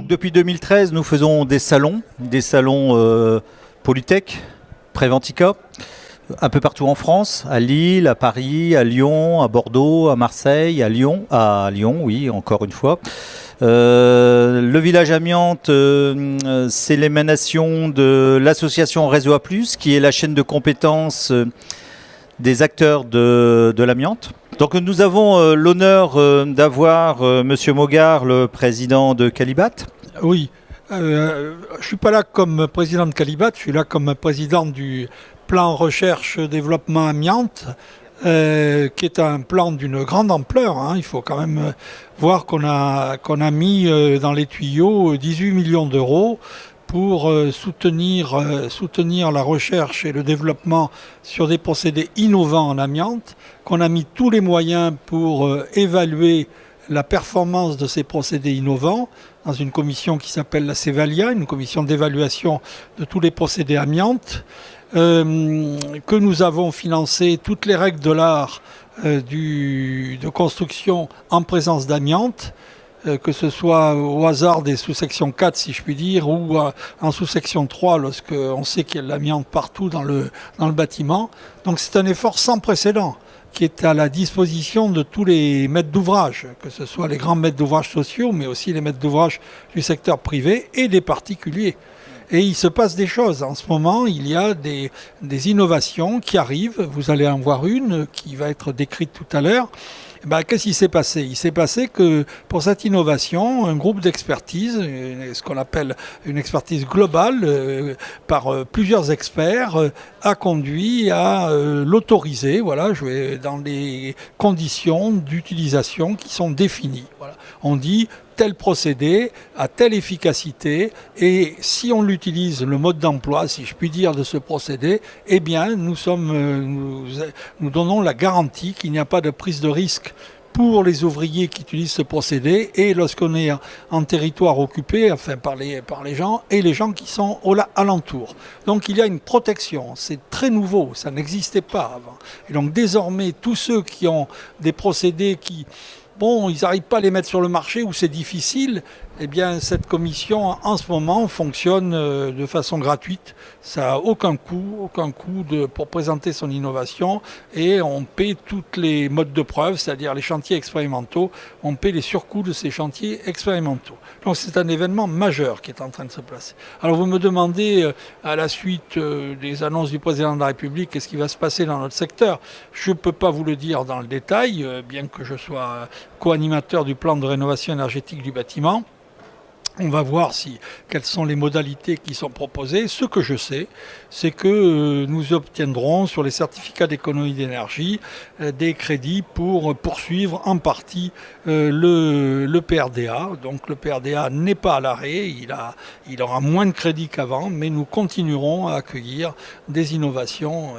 depuis 2013, nous faisons des salons Polytech, Préventica, un peu partout en France, à Lille, à Paris, à Lyon, à Bordeaux, à Marseille, à Lyon, oui, encore une fois. Le village amiante, c'est l'émanation de l'association Réseau A+, qui est la chaîne de compétences des acteurs de l'amiante. Donc nous avons l'honneur d'avoir Monsieur Mogard, le président de Calibat. Oui, je ne suis pas là comme président de Calibat, je suis là comme président du plan recherche-développement amiante, qui est un plan d'une grande ampleur. Il faut quand même voir qu'on a mis dans les tuyaux 18 millions d'euros pour soutenir la recherche et le développement sur des procédés innovants en amiante, qu'on a mis tous les moyens pour évaluer la performance de ces procédés innovants dans une commission qui s'appelle la CEVALIA, une commission d'évaluation de tous les procédés amiantes, que nous avons financé toutes les règles de l'art de construction en présence d'amiante, que ce soit au hasard des sous-sections 4, si je puis dire, ou en sous-section 3, lorsqu'on sait qu'il y a de l'amiante partout dans le bâtiment. Donc c'est un effort sans précédent qui est à la disposition de tous les maîtres d'ouvrage, que ce soit les grands maîtres d'ouvrage sociaux, mais aussi les maîtres d'ouvrage du secteur privé et des particuliers. Et il se passe des choses. En ce moment, il y a des innovations qui arrivent. Vous allez en voir une qui va être décrite tout à l'heure. Qu'est-ce qui s'est passé? Il s'est passé que pour cette innovation, un groupe d'expertise, ce qu'on appelle une expertise globale par plusieurs experts, a conduit à l'autoriser, dans les conditions d'utilisation qui sont définies. Voilà. On dit tel procédé a telle efficacité et si on l'utilise, le mode d'emploi, si je puis dire, de ce procédé, eh bien nous donnons la garantie qu'il n'y a pas de prise de risque pour les ouvriers qui utilisent ce procédé et lorsqu'on est en territoire occupé, enfin par les gens et les gens qui sont alentour. Donc il y a une protection, c'est très nouveau, ça n'existait pas avant. Et donc désormais, tous ceux qui ont des procédés qui ils n'arrivent pas à les mettre sur le marché où c'est difficile, eh bien cette commission en ce moment fonctionne de façon gratuite. Ça n'a aucun coût pour présenter son innovation et on paie tous les modes de preuve, c'est-à-dire les chantiers expérimentaux, on paie les surcoûts de ces chantiers expérimentaux. Donc c'est un événement majeur qui est en train de se placer. Alors vous me demandez à la suite des annonces du président de la République qu'est-ce qui va se passer dans notre secteur. Je ne peux pas vous le dire dans le détail, bien que je sois co-animateur du plan de rénovation énergétique du bâtiment. On va voir quelles sont les modalités qui sont proposées. Ce que je sais, c'est que nous obtiendrons sur les certificats d'économie d'énergie des crédits pour poursuivre en partie le PRDA. Donc le PRDA n'est pas à l'arrêt, il aura moins de crédits qu'avant, mais nous continuerons à accueillir des innovations.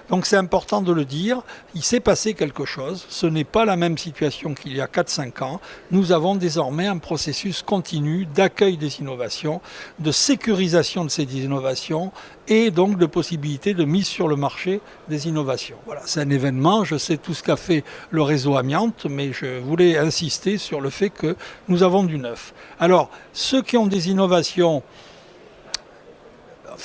Donc c'est important de le dire, il s'est passé quelque chose, ce n'est pas la même situation qu'il y a 4-5 ans. Nous avons désormais un processus continu d'accueil des innovations, de sécurisation de ces innovations et donc de possibilité de mise sur le marché des innovations. Voilà, c'est un événement, je sais tout ce qu'a fait le réseau amiante, mais je voulais insister sur le fait que nous avons du neuf. Alors, ceux qui ont des innovations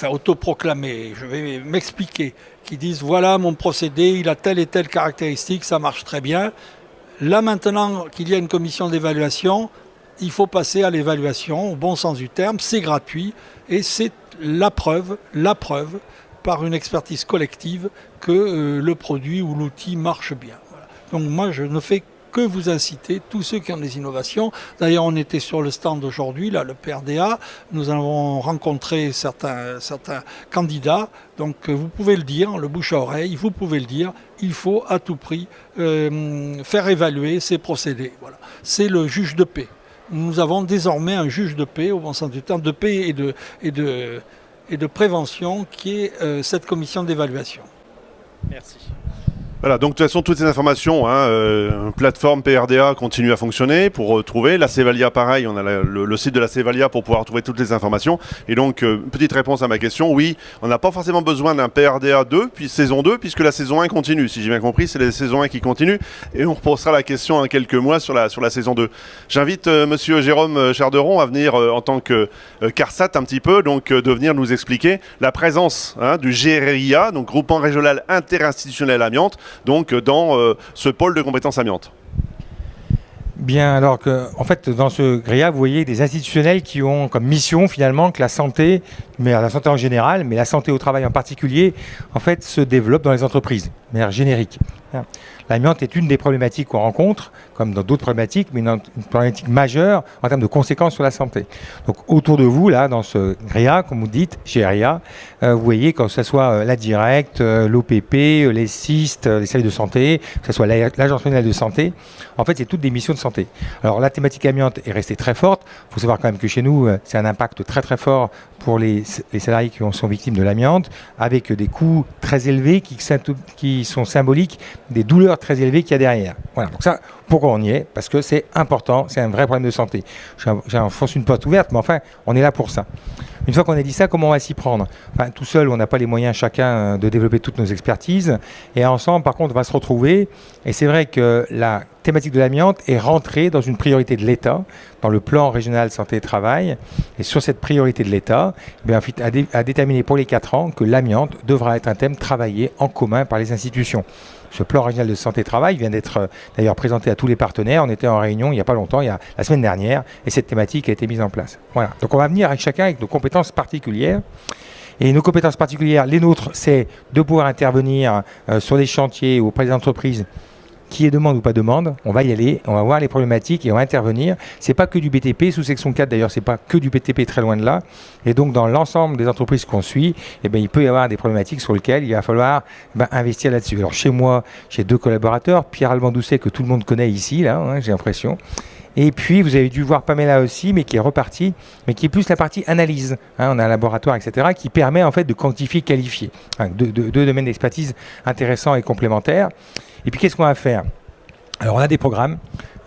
autoproclamés, je vais m'expliquer, qui disent voilà mon procédé, il a telle et telle caractéristique, ça marche très bien. Là maintenant qu'il y a une commission d'évaluation, il faut passer à l'évaluation, au bon sens du terme, c'est gratuit et c'est la preuve par une expertise collective que le produit ou l'outil marche bien. Voilà. Donc moi je ne fais que vous inciter, tous ceux qui ont des innovations. D'ailleurs, on était sur le stand aujourd'hui, là, le PRDA. Nous avons rencontré certains candidats. Donc, vous pouvez le dire, le bouche à oreille, vous pouvez le dire. Il faut à tout prix faire évaluer ces procédés. Voilà. C'est le juge de paix. Nous avons désormais un juge de paix, au bon sens du terme, de paix et de prévention, qui est cette commission d'évaluation. Merci. Voilà, donc de toute façon, toutes ces informations, plateforme PRDA continue à fonctionner pour trouver. La Cevalia, pareil, on a le site de la Cevalia pour pouvoir trouver toutes les informations. Et donc, petite réponse à ma question, oui, on n'a pas forcément besoin d'un PRDA 2, puis saison 2, puisque la saison 1 continue. Si j'ai bien compris, c'est la saison 1 qui continue. Et on reposera la question en quelques mois sur la saison 2. J'invite monsieur Jérôme Charderon à venir en tant que CARSAT un petit peu, donc de venir nous expliquer la présence du GRIA, donc Groupement Régional Interinstitutionnel Amiante, donc dans ce pôle de compétences amiante. Bien, alors que, en fait, dans ce GRIA, vous voyez des institutionnels qui ont comme mission finalement que la santé, mais la santé en général, mais la santé au travail en particulier, en fait, se développe dans les entreprises, de manière générique. L'amiante est une des problématiques qu'on rencontre, comme dans d'autres problématiques, mais une problématique majeure en termes de conséquences sur la santé. Donc autour de vous, là, dans ce GRIA, comme vous dites, GRIA, vous voyez que ce soit la Directe, l'OPP, les CIST, les services de santé, que ce soit l'Agence nationale de santé, en fait, c'est toutes des missions de santé. Alors la thématique amiante est restée très forte. Il faut savoir quand même que chez nous, c'est un impact très très fort pour les salariés qui sont victimes de l'amiante, avec des coûts très élevés qui sont symboliques des douleurs très élevées qu'il y a derrière. Voilà, donc ça, pourquoi on y est? Parce que c'est important, c'est un vrai problème de santé. J'enfonce une porte ouverte, mais enfin, on est là pour ça. Une fois qu'on a dit ça, comment on va s'y prendre? Enfin, tout seul, on n'a pas les moyens chacun de développer toutes nos expertises. Et ensemble, par contre, on va se retrouver. Et c'est vrai que la thématique de l'amiante est rentrée dans une priorité de l'État, dans le plan régional santé et travail. Et sur cette priorité de l'État, a déterminé pour les 4 ans que l'amiante devra être un thème travaillé en commun par les institutions. Ce plan régional de santé et travail vient d'être d'ailleurs présenté à tous les partenaires. On était en réunion il n'y a pas longtemps, la semaine dernière, et cette thématique a été mise en place. Voilà. Donc on va venir avec chacun avec nos compétences particulières. Et nos compétences particulières, les nôtres, c'est de pouvoir intervenir sur des chantiers auprès des entreprises qui est demande ou pas demande, on va y aller, on va voir les problématiques et on va intervenir. C'est pas que du BTP, sous section 4 d'ailleurs, c'est pas que du BTP, très loin de là. Et donc dans l'ensemble des entreprises qu'on suit, il peut y avoir des problématiques sur lesquelles il va falloir investir là-dessus. Alors chez moi, j'ai 2 collaborateurs, Pierre-Alban Doucet que tout le monde connaît ici, là, j'ai l'impression. Et puis, vous avez dû voir Pamela aussi, mais qui est repartie, mais qui est plus la partie analyse. On a un laboratoire, etc., qui permet en fait de quantifier, qualifier. Deux domaines d'expertise intéressants et complémentaires. Et puis, qu'est-ce qu'on va faire? Alors, on a des programmes.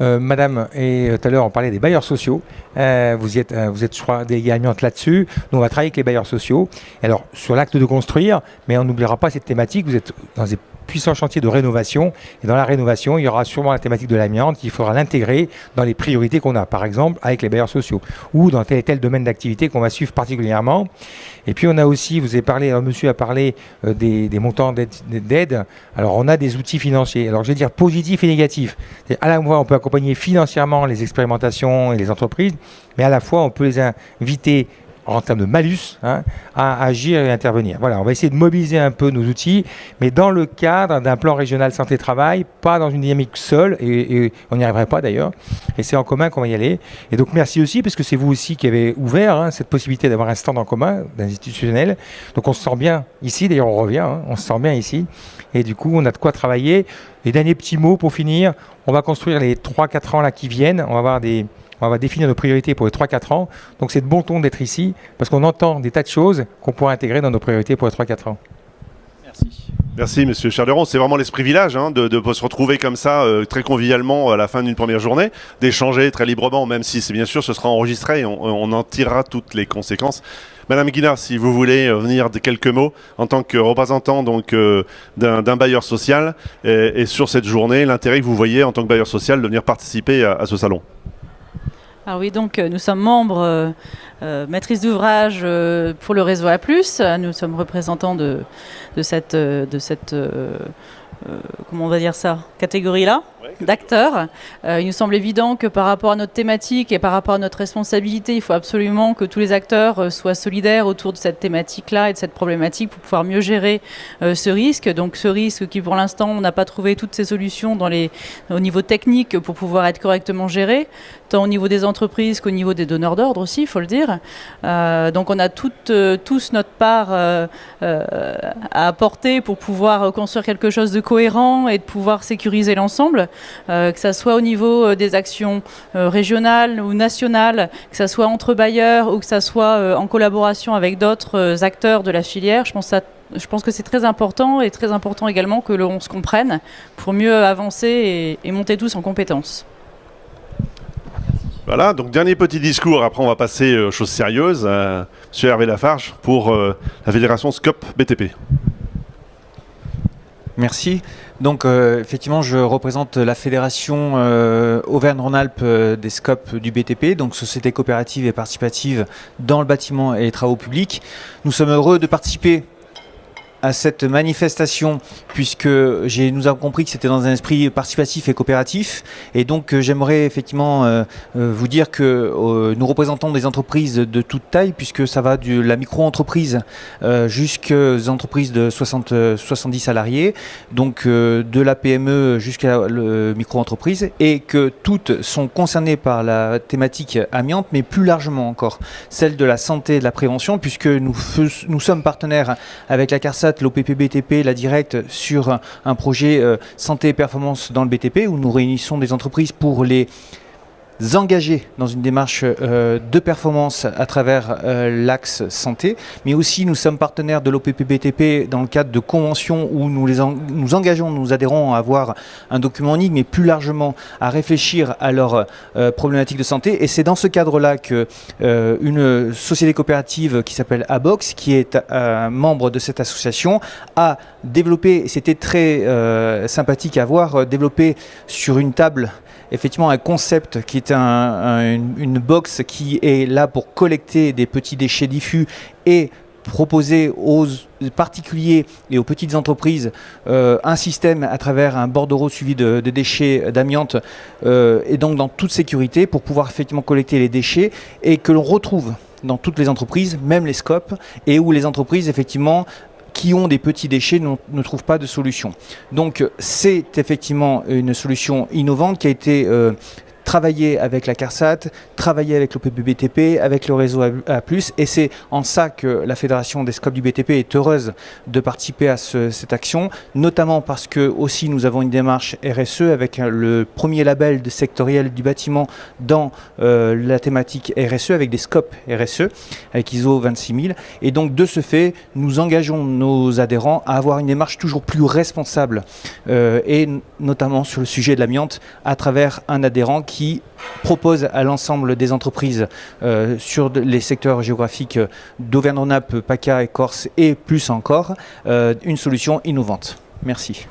Madame, et tout à l'heure, on parlait des bailleurs sociaux. Vous êtes, je crois, délégué amiante là-dessus. Nous, on va travailler avec les bailleurs sociaux. Alors, sur l'acte de construire, mais on n'oubliera pas cette thématique. Vous êtes dans des puissants chantiers de rénovation. Et dans la rénovation, il y aura sûrement la thématique de l'amiante. Il faudra l'intégrer dans les priorités qu'on a, par exemple, avec les bailleurs sociaux ou dans tel et tel domaine d'activité qu'on va suivre particulièrement. Et puis, on a aussi, vous avez parlé, monsieur a parlé des montants d'aide. Alors, on a des outils financiers. Alors, je vais dire positifs et négatifs. À la fois, on peut accompagner financièrement les expérimentations et les entreprises, mais à la fois, on peut les inviter en termes de malus, à agir et intervenir. Voilà, on va essayer de mobiliser un peu nos outils, mais dans le cadre d'un plan régional santé-travail, pas dans une dynamique seule, et on n'y arriverait pas d'ailleurs, et c'est en commun qu'on va y aller. Et donc merci aussi, parce que c'est vous aussi qui avez ouvert cette possibilité d'avoir un stand en commun, d'institutionnel. Donc on se sent bien ici, d'ailleurs on revient, on se sent bien ici, et du coup on a de quoi travailler. Et dernier petit mot pour finir, on va construire les 3-4 ans là qui viennent, on va définir nos priorités pour les 3-4 ans. Donc c'est de bon ton d'être ici, parce qu'on entend des tas de choses qu'on pourra intégrer dans nos priorités pour les 3-4 ans. Merci. Merci Monsieur Charderon, c'est vraiment l'esprit village de se retrouver comme ça très convivialement à la fin d'une première journée, d'échanger très librement, même si c'est bien sûr ce sera enregistré et on en tirera toutes les conséquences. Madame Guinard, si vous voulez venir de quelques mots en tant que représentant d'un bailleur social et sur cette journée, l'intérêt que vous voyez en tant que bailleur social de venir participer à ce salon. Alors oui, donc nous sommes membres maîtrise d'ouvrage pour le réseau A+. Nous sommes représentants de cette comment on va dire ça, catégorie-là, d'acteurs. Il nous semble évident que par rapport à notre thématique et par rapport à notre responsabilité, il faut absolument que tous les acteurs soient solidaires autour de cette thématique-là et de cette problématique pour pouvoir mieux gérer ce risque. Donc ce risque qui, pour l'instant, on n'a pas trouvé toutes ces solutions au niveau technique pour pouvoir être correctement géré, tant au niveau des entreprises qu'au niveau des donneurs d'ordre aussi, il faut le dire. Donc on a tous notre part à apporter pour pouvoir construire quelque chose de cohérent et de pouvoir sécuriser l'ensemble, que ça soit au niveau des actions régionales ou nationales, que ça soit entre bailleurs ou que ça soit en collaboration avec d'autres acteurs de la filière. Je pense à Je pense que c'est très important et très important également que l'on se comprenne pour mieux avancer et monter tous en compétences. Voilà, donc dernier petit discours, après on va passer aux choses sérieuses. Monsieur Hervé Lafarge pour la fédération SCOP BTP. Merci. Donc effectivement, je représente la fédération Auvergne-Rhône-Alpes des SCOP du BTP, donc Société coopérative et participative dans le bâtiment et les travaux publics. Nous sommes heureux de participer à cette manifestation puisque nous avons compris que c'était dans un esprit participatif et coopératif, et donc j'aimerais effectivement vous dire que nous représentons des entreprises de toute taille, puisque ça va de la micro-entreprise jusqu'aux entreprises de 70 salariés, donc de la PME jusqu'à la micro-entreprise, et que toutes sont concernées par la thématique amiante, mais plus largement encore celle de la santé et de la prévention, puisque nous sommes partenaires avec la CARSAT, l'OPP BTP, la Direct, sur un projet santé et performance dans le BTP, où nous réunissons des entreprises pour les engager dans une démarche de performance à travers l'axe santé, mais aussi nous sommes partenaires de l'OPP BTP dans le cadre de conventions où nous engageons nos adhérents à avoir un document unique, mais plus largement à réfléchir à leurs problématiques de santé. Et c'est dans ce cadre-là que une société coopérative qui s'appelle ABOX, qui est membre de cette association, a développé, c'était très sympathique à voir, développé sur une table effectivement un concept qui est une box qui est là pour collecter des petits déchets diffus et proposer aux particuliers et aux petites entreprises un système à travers un bordereau suivi de déchets d'amiante et donc dans toute sécurité pour pouvoir effectivement collecter les déchets, et que l'on retrouve dans toutes les entreprises, même les SCOP, et où les entreprises effectivement qui ont des petits déchets ne trouvent pas de solution. Donc c'est effectivement une solution innovante qui a été travailler avec la CARSAT, travailler avec l'OPP BTP, avec le réseau A+, et c'est en ça que la fédération des SCOP du BTP est heureuse de participer à cette action, notamment parce que aussi nous avons une démarche RSE avec le premier label sectoriel du bâtiment dans la thématique RSE, avec des SCOP RSE, avec ISO 26000, et donc de ce fait, nous engageons nos adhérents à avoir une démarche toujours plus responsable, et notamment sur le sujet de l'amiante, à travers un adhérent qui propose à l'ensemble des entreprises sur les secteurs géographiques d'Auvergne-Rhône-Alpes, PACA et Corse et plus encore, une solution innovante. Merci.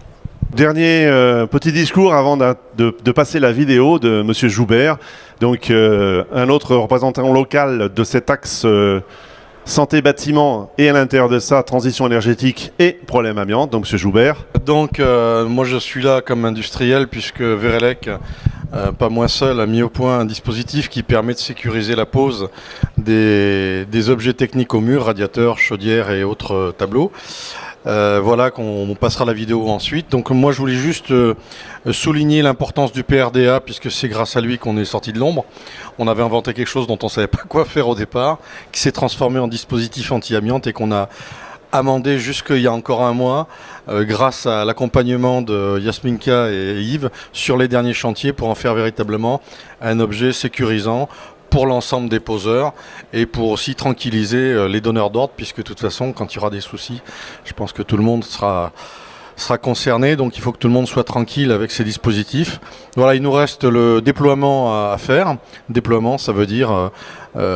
Dernier petit discours avant de passer la vidéo de Monsieur Joubert, donc un autre représentant local de cet axe santé bâtiment, et à l'intérieur de ça transition énergétique et problème amiante, donc Monsieur Joubert. Donc moi je suis là comme industriel puisque Verelec, pas moi seul, a mis au point un dispositif qui permet de sécuriser la pose des objets techniques au mur, radiateurs, chaudières et autres tableaux. Voilà, qu'on passera la vidéo ensuite. Donc moi je voulais juste souligner l'importance du PRDA, puisque c'est grâce à lui qu'on est sorti de l'ombre. On avait inventé quelque chose dont on ne savait pas quoi faire au départ, qui s'est transformé en dispositif anti-amiante et qu'on a amendé jusqu'il y a encore un mois grâce à l'accompagnement de Yasminka et Yves sur les derniers chantiers pour en faire véritablement un objet sécurisant pour l'ensemble des poseurs et pour aussi tranquilliser les donneurs d'ordre, puisque de toute façon quand il y aura des soucis, je pense que tout le monde sera concerné, donc il faut que tout le monde soit tranquille avec ces dispositifs. Voilà, il nous reste le déploiement à faire. Déploiement, ça veut dire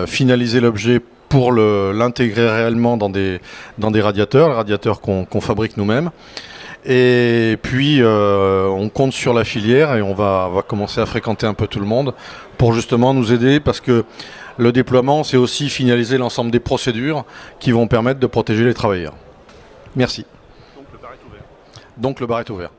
finaliser l'objet pour l'intégrer réellement dans des radiateurs, les radiateurs qu'on fabrique nous-mêmes. Et puis on compte sur la filière et on va commencer à fréquenter un peu tout le monde pour justement nous aider, parce que le déploiement, c'est aussi finaliser l'ensemble des procédures qui vont permettre de protéger les travailleurs. Merci. Donc le bar est ouvert.